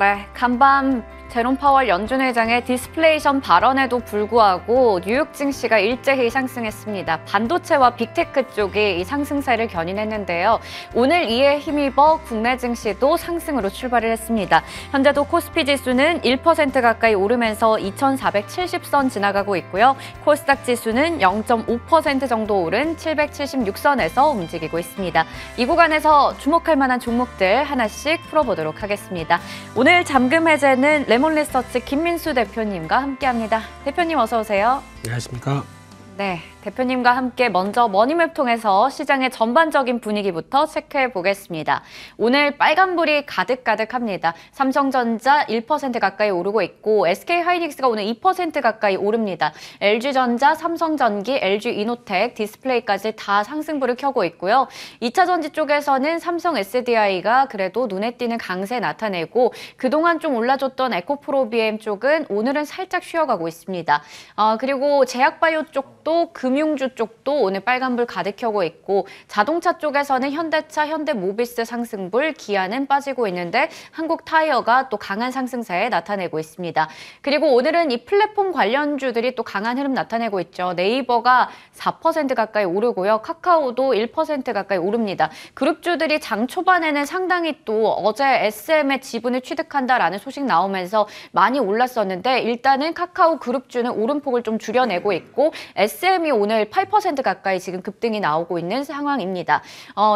네, 간밤 제롬 파월 연준 회장의 디스플레이션 발언에도 불구하고 뉴욕 증시가 일제히 상승했습니다. 반도체와 빅테크 쪽이 이 상승세를 견인했는데요. 오늘 이에 힘입어 국내 증시도 상승으로 출발을 했습니다. 현재도 코스피 지수는 1% 가까이 오르면서 2,470선 지나가고 있고요. 코스닥 지수는 0.5% 정도 오른 776선에서 움직이고 있습니다. 이 구간에서 주목할 만한 종목들 하나씩 풀어보도록 하겠습니다. 오늘 잠금 해제는 레몬리서치 김민수 대표님과 함께합니다. 대표님 어서 오세요. 안녕하십니까. 네, 대표님과 함께 먼저 머니맵 통해서 시장의 전반적인 분위기부터 체크해 보겠습니다. 오늘 빨간불이 가득가득합니다. 삼성전자 1% 가까이 오르고 있고 SK하이닉스가 오늘 2% 가까이 오릅니다. LG전자, 삼성전기, LG이노텍, 디스플레이까지 다 상승불을 켜고 있고요. 2차 전지 쪽에서는 삼성 SDI가 그래도 눈에 띄는 강세 나타내고 그동안 좀 올라줬던 에코프로비엠 쪽은 오늘은 살짝 쉬어가고 있습니다. 그리고 제약바이오 쪽도 금융주 쪽도 오늘 빨간불 가득 켜고 있고 자동차 쪽에서는 현대차, 현대모비스 상승불, 기아는 빠지고 있는데 한국타이어가 또 강한 상승세에 나타내고 있습니다. 그리고 오늘은 이 플랫폼 관련주들이 또 강한 흐름 나타내고 있죠. 네이버가 4% 가까이 오르고요. 카카오도 1% 가까이 오릅니다. 그룹주들이 장 초반에는 상당히 또 어제 SM의 지분을 취득한다라는 소식 나오면서 많이 올랐었는데 일단은 카카오 그룹주는 오름폭을 좀 줄여내고 있고 SM이 오늘 8% 가까이 지금 급등이 나오고 있는 상황입니다.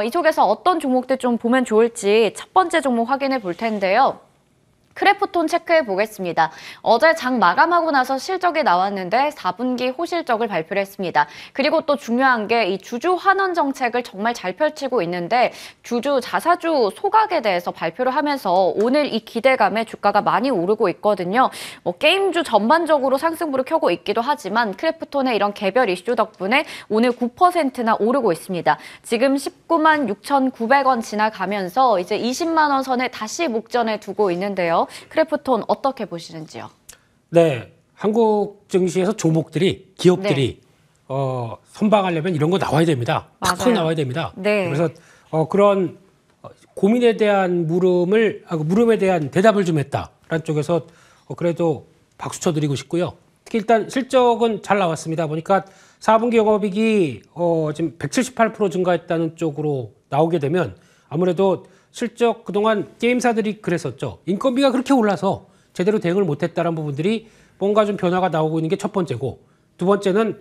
이쪽에서 어떤 종목들 좀 보면 좋을지 첫 번째 종목 확인해 볼 텐데요. 크래프톤 체크해 보겠습니다. 어제 장 마감하고 나서 실적이 나왔는데 4분기 호실적을 발표를 했습니다. 그리고 또 중요한 게 이 주주 환원 정책을 정말 잘 펼치고 있는데 주주 자사주 소각에 대해서 발표를 하면서 오늘 이 기대감에 주가가 많이 오르고 있거든요. 게임주 전반적으로 상승부를 켜고 있기도 하지만 크래프톤의 이런 개별 이슈 덕분에 오늘 9%나 오르고 있습니다. 지금 19만 6,900원 지나가면서 이제 20만 원 선에 다시 목전에 두고 있는데요. 크래프톤 어떻게 보시는지요? 네, 한국 증시에서 종목들이, 기업들이 네. 선방하려면 이런 거 나와야 됩니다. 팍팍 나와야 됩니다. 네. 그래서 그런 고민에 대한 물음에 대한 대답을 좀 했다라는 쪽에서 그래도 박수 쳐드리고 싶고요. 특히 일단 실적은 잘 나왔습니다. 보니까 4분기 영업이익이 지금 178% 증가했다는 쪽으로 나오게 되면 아무래도 실적 그동안 게임사들이 그랬었죠. 인건비가 그렇게 올라서 제대로 대응을 못했다는 부분들이 뭔가 좀 변화가 나오고 있는 게 첫 번째고 두 번째는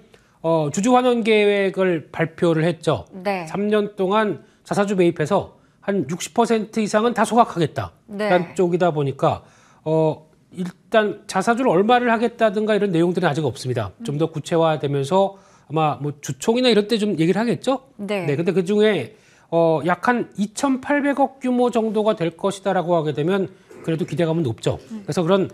주주 환원 계획을 발표를 했죠. 네. 3년 동안 자사주 매입해서 한 60% 이상은 다 소각하겠다라는 네. 쪽이다 보니까 일단 자사주를 얼마를 하겠다든가 이런 내용들은 아직 없습니다. 좀 더 구체화되면서 아마 뭐 주총이나 이런 때 좀 얘기를 하겠죠. 네. 네. 근데 그 중에 약 한 2,800억 규모 정도가 될 것이다라고 하게 되면 그래도 기대감은 높죠. 그래서 그런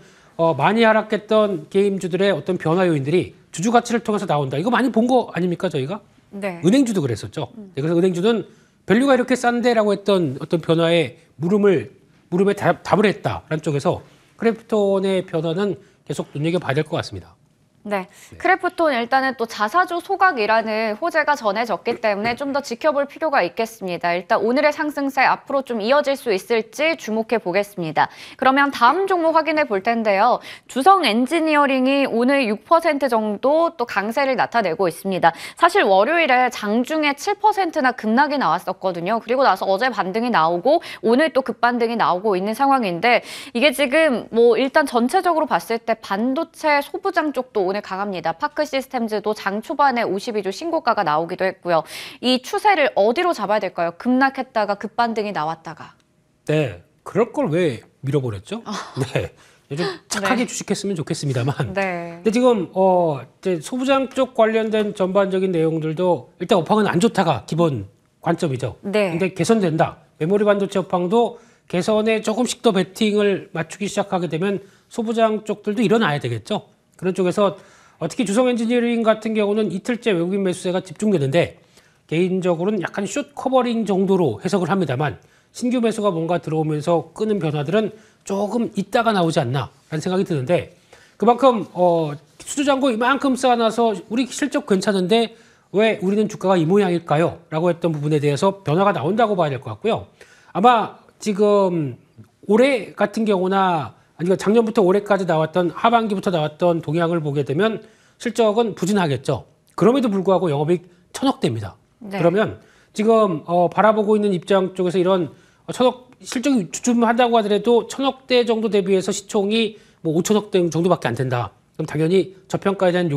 많이 하락했던 게임주들의 어떤 변화 요인들이 주주 가치를 통해서 나온다. 이거 많이 본 거 아닙니까 저희가? 네. 은행주도 그랬었죠. 네, 그래서 은행주는 밸류가 이렇게 싼데라고 했던 어떤 변화에 물음에 답을 했다라는 쪽에서 크래프톤의 변화는 계속 눈여겨봐야 될 것 같습니다. 네, 크래프톤 일단은 또 자사주 소각이라는 호재가 전해졌기 때문에 좀 더 지켜볼 필요가 있겠습니다. 일단 오늘의 상승세 앞으로 좀 이어질 수 있을지 주목해 보겠습니다. 그러면 다음 종목 확인해 볼 텐데요. 주성 엔지니어링이 오늘 6% 정도 또 강세를 나타내고 있습니다. 사실 월요일에 장중에 7%나 급락이 나왔었거든요. 그리고 나서 어제 반등이 나오고 오늘 또 급반등이 나오고 있는 상황인데 이게 지금 뭐 일단 전체적으로 봤을 때 반도체 소부장 쪽도 오늘 강합니다. 파크 시스템즈도 장 초반에 52주 신고가가 나오기도 했고요. 이 추세를 어디로 잡아야 될까요? 급락했다가 급반등이 나왔다가. 네, 그럴 걸 왜 밀어버렸죠? 네, 좀 착하게 네. 주식했으면 좋겠습니다만. 네. 근데 지금 이제 소부장 쪽 관련된 전반적인 내용들도 일단 업황은 안 좋다가 기본 관점이죠. 네. 근데 개선된다. 메모리 반도체 업황도 개선에 조금씩 더 베팅을 맞추기 시작하게 되면 소부장 쪽들도 일어나야 되겠죠. 그런 쪽에서 특히 주성 엔지니어링 같은 경우는 이틀째 외국인 매수세가 집중되는데 개인적으로는 약간 숏 커버링 정도로 해석을 합니다만 신규 매수가 뭔가 들어오면서 끄는 변화들은 조금 있다가 나오지 않나 라는 생각이 드는데 그만큼 수주잔고 이만큼 쌓아놔서 우리 실적 괜찮은데 왜 우리는 주가가 이 모양일까요? 라고 했던 부분에 대해서 변화가 나온다고 봐야 될 것 같고요. 아마 지금 올해 같은 경우나 아니면 작년부터 올해까지 나왔던 하반기부터 나왔던 동향을 보게 되면 실적은 부진하겠죠. 그럼에도 불구하고 영업이익 1,000억대입니다. 네. 그러면 지금 바라보고 있는 입장 쪽에서 이런 1,000억 실적이 주춤한다고 하더라도 1,000억대 정도 대비해서 시총이 뭐 5,000억대 정도밖에 안 된다. 그럼 당연히 저평가에 대한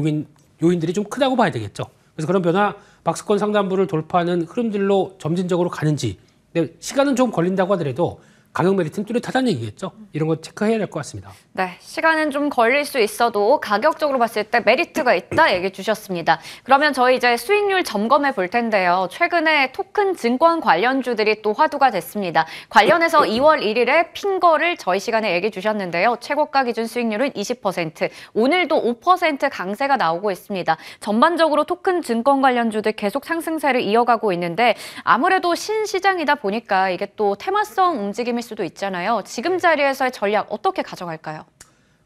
요인들이 좀 크다고 봐야 되겠죠. 그래서 그런 변화, 박스권 상단부를 돌파하는 흐름들로 점진적으로 가는지, 근데 시간은 좀 걸린다고 하더라도 가격 메리트는 뚜렷하다는 얘기겠죠. 이런 거 체크해야 될 것 같습니다. 네, 시간은 좀 걸릴 수 있어도 가격적으로 봤을 때 메리트가 있다 얘기 주셨습니다. 그러면 저희 이제 수익률 점검해 볼 텐데요. 최근에 토큰 증권 관련주들이 또 화두가 됐습니다. 관련해서 2월 1일에 핀거를 저희 시간에 얘기 주셨는데요. 최고가 기준 수익률은 20%, 오늘도 5% 강세가 나오고 있습니다. 전반적으로 토큰 증권 관련주들 계속 상승세를 이어가고 있는데 아무래도 신시장이다 보니까 이게 또 테마성 움직임일 수도 있잖아요. 지금 자리에서의 전략 어떻게 가져갈까요?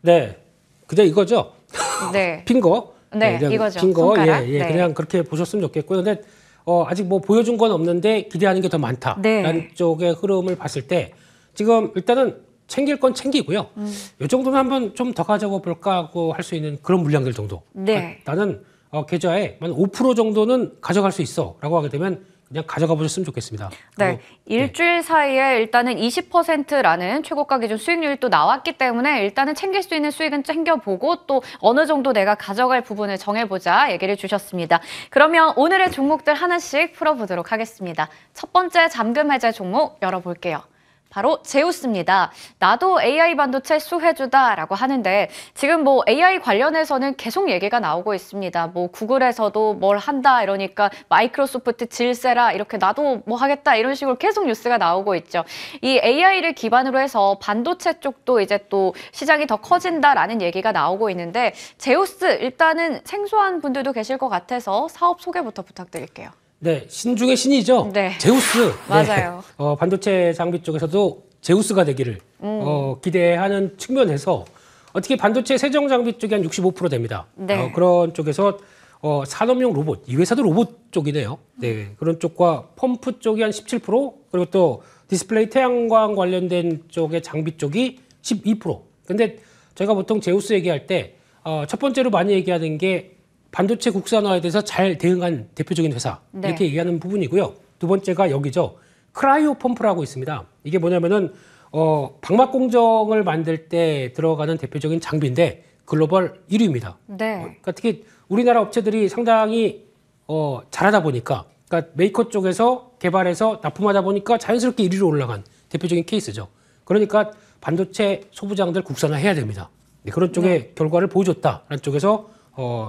네, 그냥 이거죠. 네. 핀거. 네, 그냥 이거죠. 핀거. 손가락. 예, 네. 그냥 그렇게 보셨으면 좋겠고요. 근데 아직 뭐 보여준 건 없는데 기대하는 게 더 많다라는 네. 쪽의 흐름을 봤을 때 지금 일단은 챙길 건 챙기고요. 이 정도는 한번 좀 더 가져가 볼까 하고 할 수 있는 그런 물량들 정도. 네. 그러니까 나는 계좌에 한 5% 정도는 가져갈 수 있어라고 하게 되면 그냥 가져가 보셨으면 좋겠습니다. 네, 일주일 사이에 일단은 20%라는 최고가 기준 수익률이 또 나왔기 때문에 일단은 챙길 수 있는 수익은 챙겨보고 또 어느 정도 내가 가져갈 부분을 정해보자 얘기를 주셨습니다. 그러면 오늘의 종목들 하나씩 풀어보도록 하겠습니다. 첫 번째 잠금 해제 종목 열어볼게요. 바로 제우스입니다. 나도 AI 반도체 수혜주다라고 하는데 지금 뭐 AI 관련해서는 계속 얘기가 나오고 있습니다. 뭐 구글에서도 뭘 한다 이러니까 마이크로소프트 질세라 이렇게 나도 뭐 하겠다 이런 식으로 계속 뉴스가 나오고 있죠. 이 AI를 기반으로 해서 반도체 쪽도 이제 또 시장이 더 커진다라는 얘기가 나오고 있는데 제우스 일단은 생소한 분들도 계실 것 같아서 사업 소개부터 부탁드릴게요. 네, 신 중의 신이죠. 네. 제우스. 맞아요. 네. 반도체 장비 쪽에서도 제우스가 되기를 기대하는 측면에서 어떻게 반도체 세정 장비 쪽이 한 65% 됩니다. 네. 그런 쪽에서 산업용 로봇, 이 회사도 로봇 쪽이네요. 네, 그런 쪽과 펌프 쪽이 한 17%, 그리고 또 디스플레이 태양광 관련된 쪽의 장비 쪽이 12%. 근데 저희가 보통 제우스 얘기할 때 첫 번째로 많이 얘기하는 게 반도체 국산화에 대해서 잘 대응한 대표적인 회사 네. 이렇게 얘기하는 부분이고요. 두 번째가 여기죠. 크라이오 펌프라고 있습니다. 이게 뭐냐면은 방막 공정을 만들 때 들어가는 대표적인 장비인데 글로벌 1위입니다. 네. 그러니까 특히 우리나라 업체들이 상당히 잘하다 보니까 그러니까 메이커 쪽에서 개발해서 납품하다 보니까 자연스럽게 1위로 올라간 대표적인 케이스죠. 그러니까 반도체 소부장들 국산화해야 됩니다. 네, 그런 쪽의 결과를 보여줬다라는 쪽에서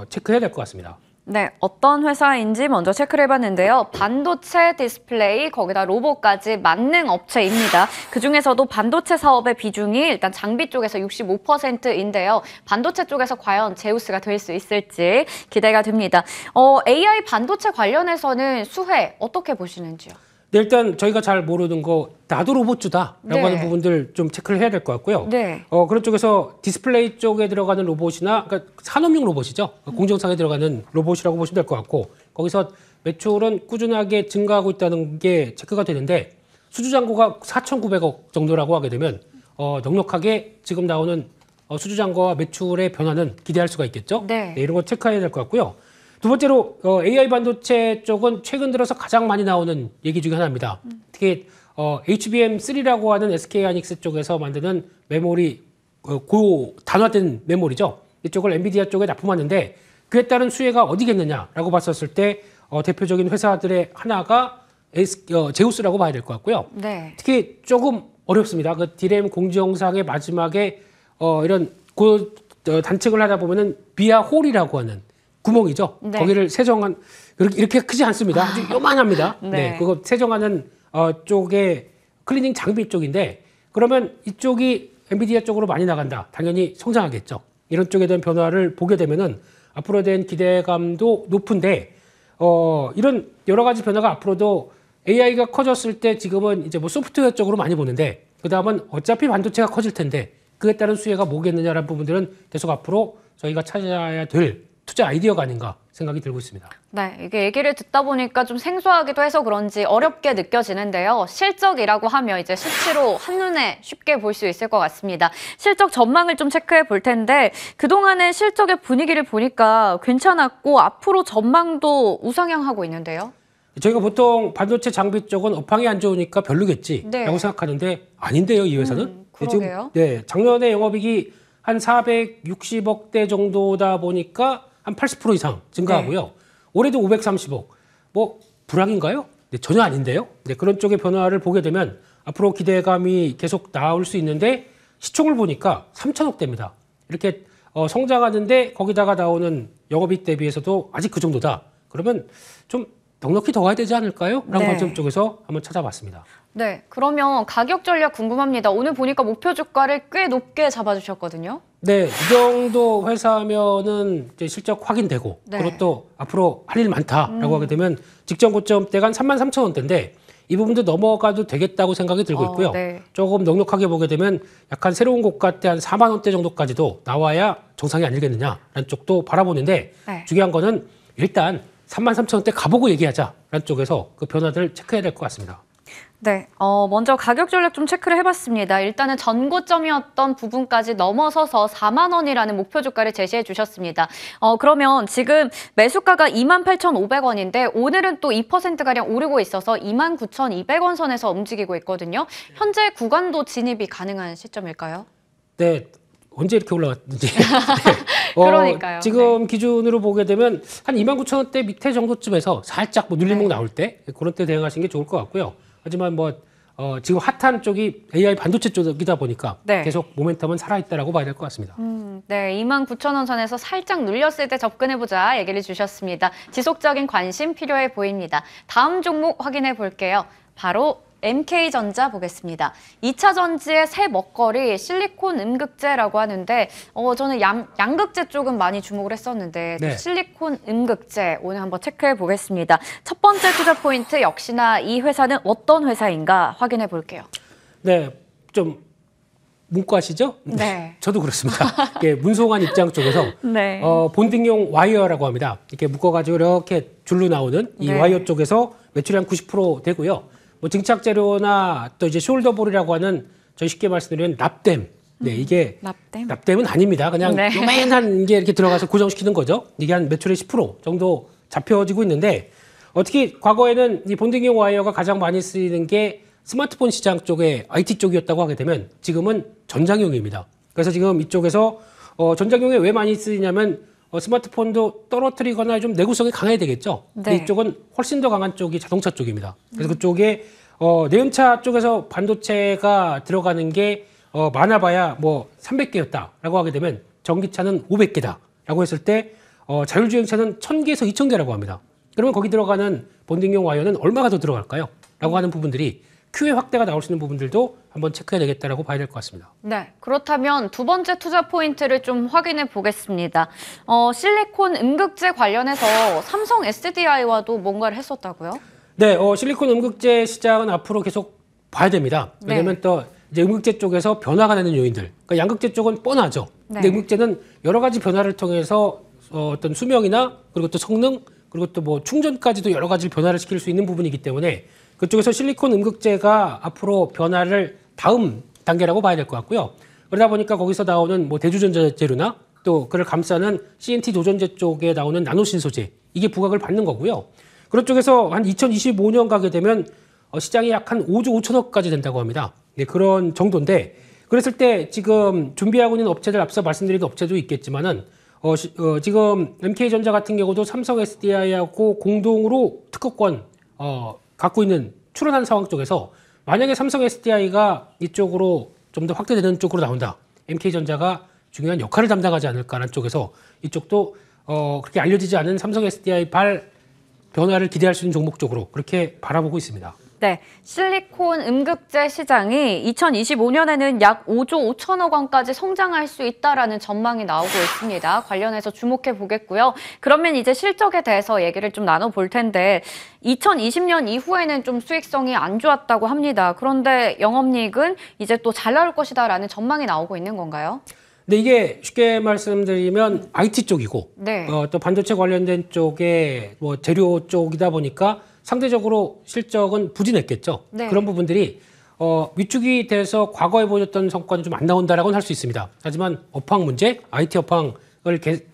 체크해야 될 것 같습니다. 네, 어떤 회사인지 먼저 체크를 해봤는데요. 반도체 디스플레이, 거기다 로봇까지 만능 업체입니다. 그중에서도 반도체 사업의 비중이 일단 장비 쪽에서 65%인데요. 반도체 쪽에서 과연 제우스가 될 수 있을지 기대가 됩니다. AI 반도체 관련해서는 수혜 어떻게 보시는지요? 네, 일단 저희가 잘 모르는 거 나도 로봇주다라고 네. 하는 부분들 좀 체크를 해야 될 것 같고요. 네. 그런 쪽에서 디스플레이 쪽에 들어가는 로봇이나 그러니까 산업용 로봇이죠. 공정상에 들어가는 로봇이라고 보시면 될 것 같고 거기서 매출은 꾸준하게 증가하고 있다는 게 체크가 되는데 수주잔고가 4,900억 정도라고 하게 되면 넉넉하게 지금 나오는 수주잔고와 매출의 변화는 기대할 수가 있겠죠. 네. 네, 이런 거 체크해야 될 것 같고요. 두 번째로 AI 반도체 쪽은 최근 들어서 가장 많이 나오는 얘기 중에 하나입니다. 특히 HBM3라고 하는 SK하이닉스 쪽에서 만드는 메모리 단화된 메모리죠. 이쪽을 엔비디아 쪽에 납품하는데 그에 따른 수혜가 어디겠느냐라고 봤었을 때 대표적인 회사들의 하나가 제우스라고 봐야 될 것 같고요. 네. 특히 조금 어렵습니다. 그 디램 공정상의 마지막에 이런 단층을 하다 보면은 비아 홀이라고 하는 구멍이죠. 네. 거기를 세정한 이렇게 크지 않습니다. 아주 요만합니다. 네. 네, 그거 세정하는 쪽에 클리닝 장비 쪽인데 그러면 이쪽이 엔비디아 쪽으로 많이 나간다. 당연히 성장하겠죠. 이런 쪽에 대한 변화를 보게 되면은 앞으로에 대한 기대감도 높은데 이런 여러 가지 변화가 앞으로도 AI가 커졌을 때 지금은 이제 뭐 소프트웨어 쪽으로 많이 보는데 그 다음은 어차피 반도체가 커질 텐데 그에 따른 수혜가 뭐겠느냐라는 부분들은 계속 앞으로 저희가 찾아야 될 투자 아이디어가 아닌가 생각이 들고 있습니다. 네, 이게 얘기를 듣다 보니까 좀 생소하기도 해서 그런지 어렵게 느껴지는데요. 실적이라고 하면 이제 수치로 한눈에 쉽게 볼 수 있을 것 같습니다. 실적 전망을 좀 체크해 볼 텐데 그동안의 실적의 분위기를 보니까 괜찮았고 앞으로 전망도 우상향하고 있는데요. 저희가 보통 반도체 장비 쪽은 업황이 안 좋으니까 별로겠지라고 네. 생각하는데 아닌데요, 이 회사는. 그러게요. 지금 작년에 영업이익이 한 460억대 정도다 보니까 한 80% 이상 증가하고요. 네. 올해도 530억. 뭐 불황인가요? 네, 전혀 아닌데요. 네, 그런 쪽의 변화를 보게 되면 앞으로 기대감이 계속 나올 수 있는데 시총을 보니까 3천억대입니다. 이렇게 성장하는데 거기다가 나오는 영업이익 대비해서도 아직 그 정도다. 그러면 좀 넉넉히 더 가야 되지 않을까요? 라는 네. 관점 쪽에서 한번 찾아봤습니다. 네, 그러면 가격 전략 궁금합니다. 오늘 보니까 목표 주가를 꽤 높게 잡아주셨거든요. 네, 이 정도 회사면은 이제 실적 확인되고 네. 그리고 또 앞으로 할 일 많다라고 하게 되면 직전 고점대가 한 33,000원대인데 이 부분도 넘어가도 되겠다고 생각이 들고 있고요. 네. 조금 넉넉하게 보게 되면 약간 새로운 고가대 한 4만 원대 정도까지도 나와야 정상이 아니겠느냐라는 쪽도 바라보는데 네. 중요한 거는 일단 33,000원대 가보고 얘기하자라는 쪽에서 그 변화들 체크해야 될 것 같습니다. 네, 먼저 가격 전략 좀 체크를 해봤습니다. 일단은 전고점이었던 부분까지 넘어서서 4만 원이라는 목표 주가를 제시해 주셨습니다. 그러면 지금 매수가가 28,500원인데 오늘은 또 2%가량 오르고 있어서 29,200원 선에서 움직이고 있거든요. 현재 구간도 진입이 가능한 시점일까요? 네, 언제 이렇게 올라갔는지. 네. 그러니까요. 지금 기준으로 보게 되면 한 29,000원대 밑에 정도쯤에서 살짝 뭐 눌림목 나올 때 그런 때 대응하시는 게 좋을 것 같고요. 하지만 지금 핫한 쪽이 AI 반도체 쪽이다 보니까 네. 계속 모멘텀은 살아있다라고 봐야 될 것 같습니다. 네, 29,000원 선에서 살짝 눌렸을 때 접근해보자 얘기를 주셨습니다. 지속적인 관심 필요해 보입니다. 다음 종목 확인해 볼게요. 바로 MK전자 보겠습니다. 2차 전지의 새 먹거리 실리콘 음극재라고 하는데 저는 양극재 쪽은 많이 주목을 했었는데 네. 실리콘 음극재 오늘 한번 체크해 보겠습니다. 첫 번째 투자 포인트 역시나 이 회사는 어떤 회사인가 확인해 볼게요. 네, 좀 문과시죠? 네. 저도 그렇습니다. 이게 문송한 입장 쪽에서 네. 본딩용 와이어라고 합니다. 이렇게 묶어가지고 이렇게 줄로 나오는 이 네. 와이어 쪽에서 매출이 한 90% 되고요. 뭐 증착 재료나 또 이제 숄더볼이라고 하는 저희 쉽게 말씀드리면 납땜. 네, 이게 납땜은 아닙니다. 그냥 네. 요만한 게 이렇게 들어가서 고정시키는 거죠. 이게 한 매출의 10% 정도 잡혀지고 있는데 특히 과거에는 이 본딩용 와이어가 가장 많이 쓰이는 게 스마트폰 시장 쪽에 IT 쪽이었다고 하게 되면 지금은 전장용입니다. 그래서 지금 이쪽에서 전장용에 왜 많이 쓰이냐면 스마트폰도 떨어뜨리거나 좀 내구성이 강해야 되겠죠. 근데 네. 이쪽은 훨씬 더 강한 쪽이 자동차 쪽입니다. 그래서 그쪽에 내연차 쪽에서 반도체가 들어가는 게 많아봐야 뭐 300개였다라고 하게 되면 전기차는 500개다라고 했을 때 자율주행차는 1000개에서 2000개라고 합니다. 그러면 거기 들어가는 본딩용 와이어는 얼마가 더 들어갈까요? 라고 하는 부분들이 큐의 확대가 나올 수 있는 부분들도 한번 체크해야 되겠다라고 봐야 될 것 같습니다. 네, 그렇다면 두 번째 투자 포인트를 좀 확인해 보겠습니다. 실리콘 음극재 관련해서 삼성 SDI와도 뭔가를 했었다고요? 네, 실리콘 음극재 시장은 앞으로 계속 봐야 됩니다. 왜냐하면 또 이제 음극재 쪽에서 변화가 되는 요인들. 그러니까 양극재 쪽은 뻔하죠. 근데 음극재는 여러 가지 변화를 통해서 어떤 수명이나 그리고 또 성능 그리고 또 뭐 충전까지도 여러 가지 변화를 시킬 수 있는 부분이기 때문에 그쪽에서 실리콘 음극재가 앞으로 변화를 다음 단계라고 봐야 될 것 같고요. 그러다 보니까 거기서 나오는 뭐 대주전자 재료나 또 그를 감싸는 CNT 도전제 쪽에 나오는 나노신소재 이게 부각을 받는 거고요. 그런 쪽에서 한 2025년 가게 되면 시장이 약 한 5조 5천억까지 된다고 합니다. 네, 그런 정도인데 그랬을 때 지금 준비하고 있는 업체들 앞서 말씀드린 업체도 있겠지만은 지금 MK전자 같은 경우도 삼성 SDI하고 공동으로 특허권 갖고 있는 출원한 상황 쪽에서 만약에 삼성 SDI가 이쪽으로 좀 더 확대되는 쪽으로 나온다. MK전자가 중요한 역할을 담당하지 않을까라는 쪽에서 이쪽도 그렇게 알려지지 않은 삼성 SDI 변화를 기대할 수 있는 종목 쪽으로 그렇게 바라보고 있습니다. 네, 실리콘 음극재 시장이 2025년에는 약 5조 5천억 원까지 성장할 수 있다라는 전망이 나오고 있습니다. 관련해서 주목해 보겠고요. 그러면 이제 실적에 대해서 얘기를 좀 나눠볼 텐데 2020년 이후에는 좀 수익성이 안 좋았다고 합니다. 그런데 영업이익은 이제 또 잘 나올 것이다라는 전망이 나오고 있는 건가요? 근데 이게 쉽게 말씀드리면 IT 쪽이고 네. 또 반도체 관련된 쪽에 뭐 재료 쪽이다 보니까 상대적으로 실적은 부진했겠죠. 네. 그런 부분들이 위축이 돼서 과거에 보여줬던 성과는 좀 안 나온다라고는 할 수 있습니다. 하지만 업황 문제, IT 업황을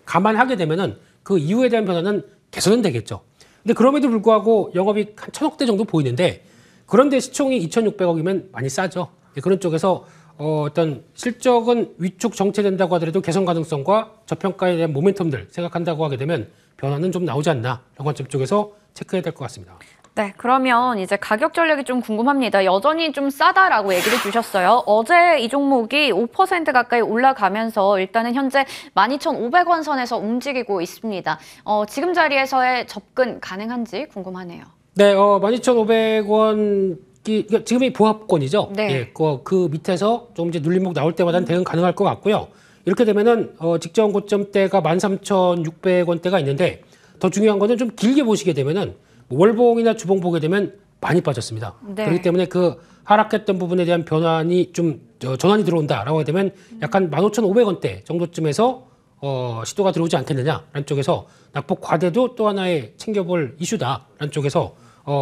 감안하게 되면은 그 이후에 대한 변화는 개선은 되겠죠. 근데 그럼에도 불구하고 영업이익 한 1,000억대 정도 보이는데 그런데 시총이 2,600억이면 많이 싸죠. 그런 쪽에서 어떤 실적은 위축 정체된다고 하더라도 개선 가능성과 저평가에 대한 모멘텀들 생각한다고 하게 되면 변화는 좀 나오지 않나 라는 관점 쪽에서 체크해야 될 것 같습니다. 네, 그러면 이제 가격 전략이 좀 궁금합니다. 여전히 좀 싸다라고 얘기를 주셨어요. 어제 이 종목이 5% 가까이 올라가면서 일단은 현재 12,500원 선에서 움직이고 있습니다. 지금 자리에서의 접근 가능한지 궁금하네요. 네, 12,500원 지금이 보합권이죠. 네. 예, 그 밑에서 좀 이제 눌림목 나올 때마다 대응 가능할 것 같고요. 이렇게 되면은 직전 고점대가 13,600원대가 있는데 더 중요한 거는 좀 길게 보시게 되면은 월봉이나 주봉 보게 되면 많이 빠졌습니다. 네. 그렇기 때문에 그 하락했던 부분에 대한 변환이 좀 전환이 들어온다라고 하게 되면 약간 15,500원대 정도쯤에서 시도가 들어오지 않겠느냐라는 쪽에서 낙폭 과대도 또 하나의 챙겨볼 이슈다라는 쪽에서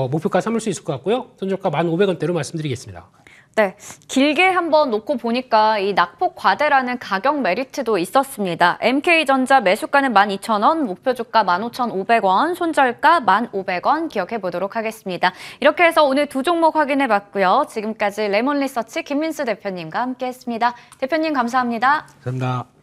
목표가 삼을 수 있을 것 같고요. 손절가 1,500원대로 말씀드리겠습니다. 네, 길게 한번 놓고 보니까 이 낙폭 과대라는 가격 메리트도 있었습니다. MK전자 매수가는 12,000원, 목표 주가 15,500원, 손절가 1,500원 기억해 보도록 하겠습니다. 이렇게 해서 오늘 두 종목 확인해 봤고요. 지금까지 레몬리서치 김민수 대표님과 함께했습니다. 대표님 감사합니다. 감사합니다.